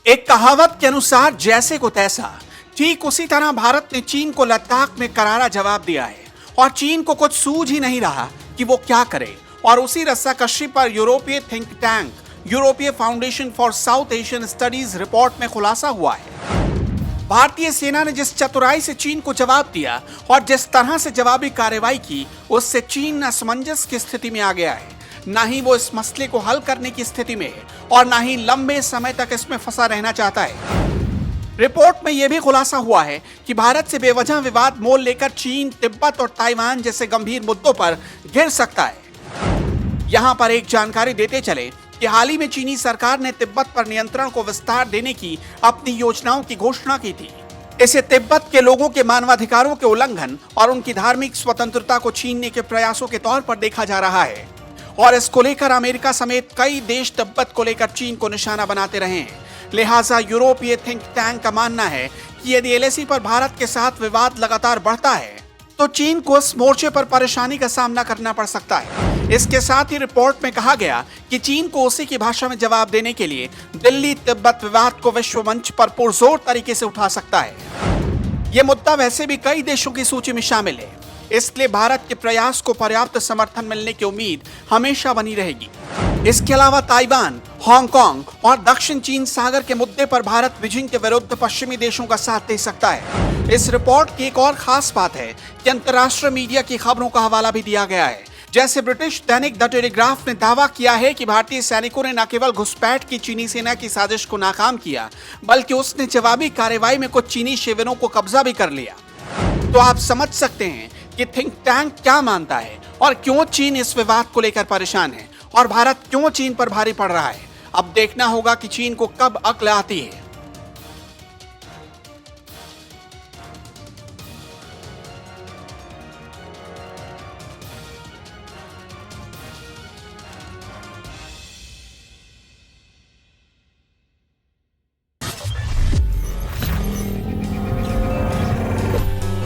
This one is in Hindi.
एक कहावत के अनुसार जैसे को तैसा, ठीक उसी तरह भारत ने चीन को लद्दाख में करारा जवाब दिया है और चीन को कुछ सूझ ही नहीं रहा कि वो क्या करे। और उसी रस्साकशी पर यूरोपीय थिंक टैंक यूरोपीय foundation for south Asian studies report में खुलासा हुआ है। भारतीय सेना ने जिस चतुराई से चीन को जवाब दिया और जिस तरह से जवाबी कार्रवाई की, उससे चीन असमंजस की स्थिति में आ गया है। ना ही वो इस मसले को हल करने की स्थिति में है और ना ही लंबे समय तक इसमें फंसा रहना चाहता है। रिपोर्ट में यह भी खुलासा हुआ है कि भारत से बेवजह विवाद मोल लेकर चीन तिब्बत और ताइवान जैसे गंभीर मुद्दों पर घिर सकता है। यहां पर एक जानकारी देते चले कि हाल ही में चीनी सरकार ने तिब्बत पर नियंत्रण को विस्तार देने की अपनी योजनाओं की घोषणा की थी। इसे तिब्बत के लोगों के मानवाधिकारों के उल्लंघन और उनकी धार्मिक स्वतंत्रता को छीनने के प्रयासों के तौर पर देखा जा रहा है और इसको लेकर अमेरिका समेत कई देश तिब्बत को लेकर चीन को निशाना बनाते रहे हैं। लिहाजा यूरोपीय थिंक टैंक का मानना है कि यदि एलएसी पर भारत के साथ विवाद लगातार बढ़ता है तो चीन को इस मोर्चे पर परेशानी का सामना करना पड़ सकता है। इसके साथ ही रिपोर्ट में कहा गया कि चीन को उसी की भाषा में जवाब देने के लिए दिल्ली तिब्बत विवाद को विश्व मंच पर पुरजोर तरीके से उठा सकता है। ये मुद्दा वैसे भी कई देशों की सूची में शामिल है, इसलिए भारत के प्रयास को पर्याप्त समर्थन मिलने की उम्मीद हमेशा बनी रहेगी। इसके अलावा ताइवान, हांगकांग और दक्षिण चीन सागर के मुद्दे पर भारत बीजिंग के विरुद्ध पश्चिमी देशों का साथ दे सकता है। इस रिपोर्ट की एक और खास बात है कि अंतर्राष्ट्रीय मीडिया की खबरों का हवाला भी दिया गया है। जैसे ब्रिटिश दैनिक द टेलीग्राफ ने दावा किया है कि भारतीय सैनिकों ने न केवल घुसपैठ की चीनी सेना की साजिश को नाकाम किया, बल्कि उसने जवाबी कार्रवाई में कुछ चीनी शिविरों को कब्जा भी कर लिया। तो आप समझ सकते हैं कि थिंक टैंक क्या मानता है और क्यों चीन इस विवाद को लेकर परेशान है और भारत क्यों चीन पर भारी पड़ रहा है। अब देखना होगा कि चीन को कब अक्ल आती है।